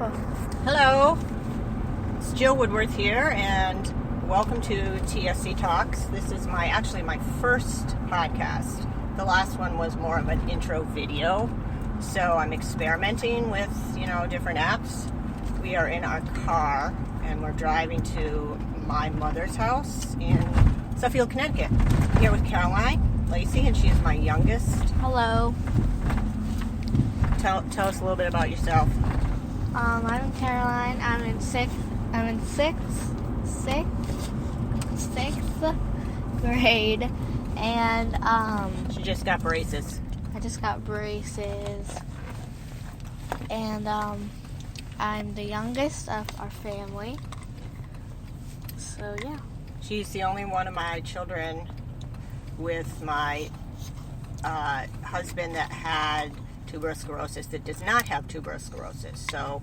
Hello, it's Jill Woodworth here, and welcome to TSC Talks. This is my first podcast. The last one was more of an intro video, so I'm experimenting with, different apps. We are in our car, and we're driving to my mother's house in Suffield, Connecticut. I'm here with Caroline Lacey, and she is my youngest. Hello. Tell us a little bit about yourself. I'm Caroline. I'm in sixth grade, and She just got braces. I just got braces, and I'm the youngest of our family. So yeah. She's the only one of my children with my husband that had tuberous sclerosis that does not have tuberous sclerosis. So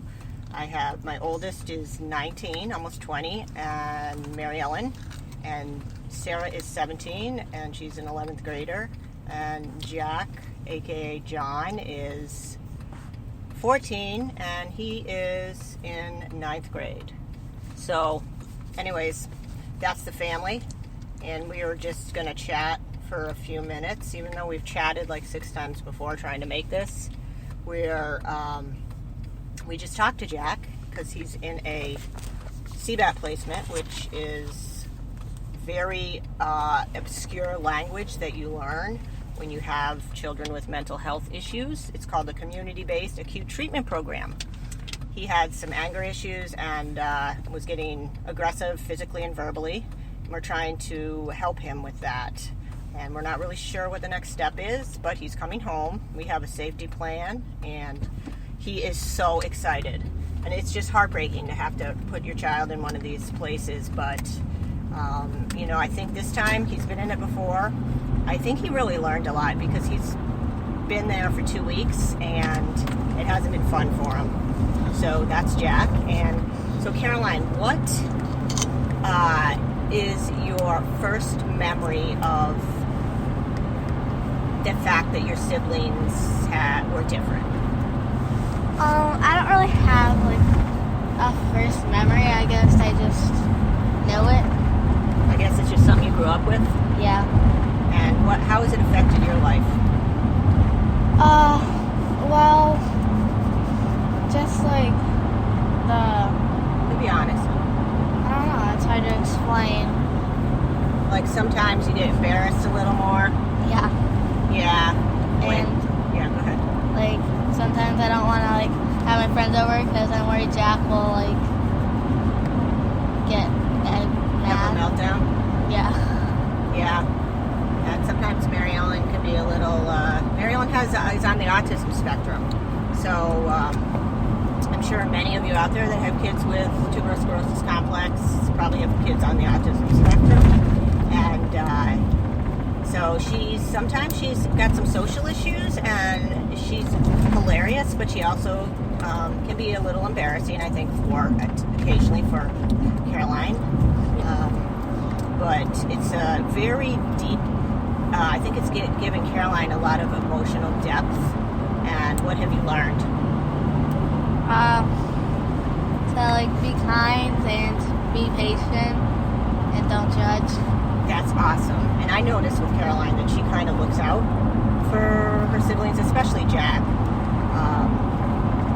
I have, my oldest is 19, almost 20, and Mary Ellen, and Sarah is 17, and she's an 11th grader, and Jack, aka John, is 14, and he is in 9th grade. So anyways, that's the family, and we are just going to chat for a few minutes, even though we've chatted like 6 times before trying to make this. We just talked to Jack because he's in a CBAT placement, which is very obscure language that you learn when you have children with mental health issues. It's called the Community-Based Acute Treatment Program. He had some anger issues and was getting aggressive physically and verbally. We're trying to help him with that. And we're not really sure what the next step is, but he's coming home. We have a safety plan, and he is so excited. And it's just heartbreaking to have to put your child in one of these places, but, I think this time, he's been in it before. I think he really learned a lot because he's been there for 2 weeks, and it hasn't been fun for him. So that's Jack. And so Caroline, what is your first memory of the fact that your siblings were different? I don't really have a first memory. I guess I just know it. I guess it's just something you grew up with? Yeah. And how has it affected your life? Well, just To be honest. I don't know, it's hard to explain. Like sometimes you get embarrassed a little more? Yeah. Yeah. And yeah, go ahead. Sometimes I don't want to have my friends over because I'm worried Jack will get mad. Have a meltdown? Yeah. Yeah. And sometimes Mary Ellen can be a little, Mary Ellen is on the autism spectrum. So, I'm sure many of you out there that have kids with tuberous sclerosis complex probably have kids on the autism spectrum. And, so sometimes she's got some social issues, and she's hilarious, but she also can be a little embarrassing, I think, occasionally for Caroline. But it's a very deep, I think it's giving Caroline a lot of emotional depth. And what have you learned? To be kind and be patient and don't judge. That's awesome. And I noticed with Caroline that she kind of looks out for her siblings, especially Jack.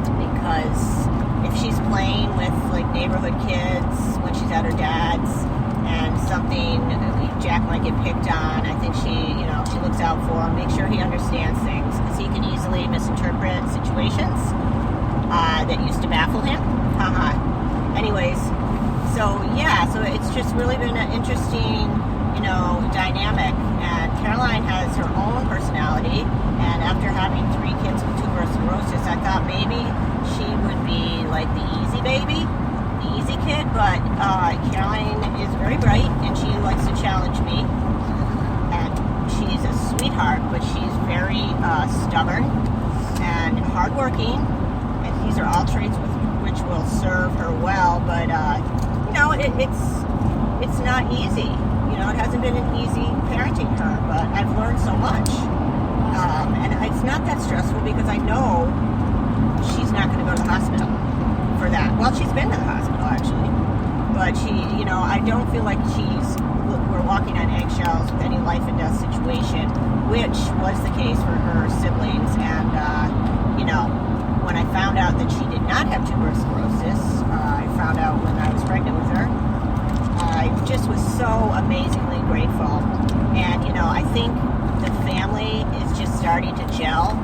Because if she's playing with neighborhood kids when she's at her dad's and Jack might get picked on, I think she looks out for him, make sure he understands things, because he can easily misinterpret situations that used to baffle him. Anyways, so it's just really been an interesting dynamic, and Caroline has her own personality, and after having 3 kids with tuberous sclerosis, I thought maybe she would be the easy baby, the easy kid, but Caroline is very bright, and she likes to challenge me, and she's a sweetheart, but she's very stubborn and hardworking, and these are all traits which will serve her well, but it's not easy. It hasn't been an easy parenting her, but I've learned so much. And it's not that stressful because I know she's not going to go to the hospital well, she's been to the hospital actually, but she, you know, I don't feel like we're walking on eggshells with any life and death situation, which was the case for her siblings. And you know, when I found out that she did not have tuberous sclerosis, I found out when I was pregnant with her. I just was so amazingly grateful. And, you know, I think the family is just starting to gel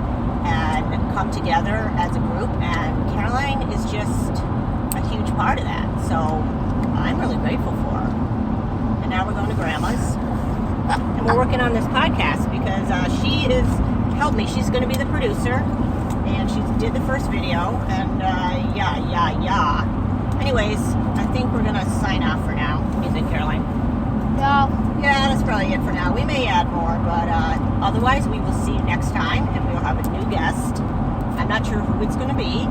and come together as a group. And Caroline is just a huge part of that. So I'm really grateful for her. And now we're going to Grandma's. And we're working on this podcast because she is helped me. She's going to be the producer. And she did the first video. And yeah. Anyways, I think we're going to sign off for now. What do you think, Caroline? Yeah, that's probably it for now. We may add more, but otherwise we will see you next time, and we'll have a new guest. I'm not sure who it's going to be,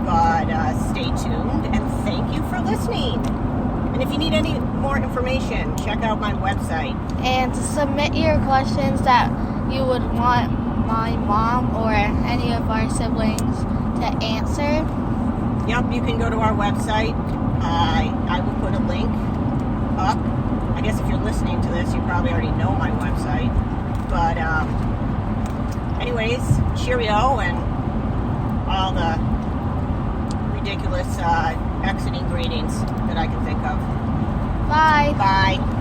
but stay tuned, and thank you for listening. And if you need any more information, check out my website. And to submit your questions that you would want my mom or any of our siblings to answer. Yep, you can go to our website. I will put a link up. I guess if you're listening to this, you probably already know my website. But anyways, cheerio and all the ridiculous exiting greetings that I can think of. Bye. Bye.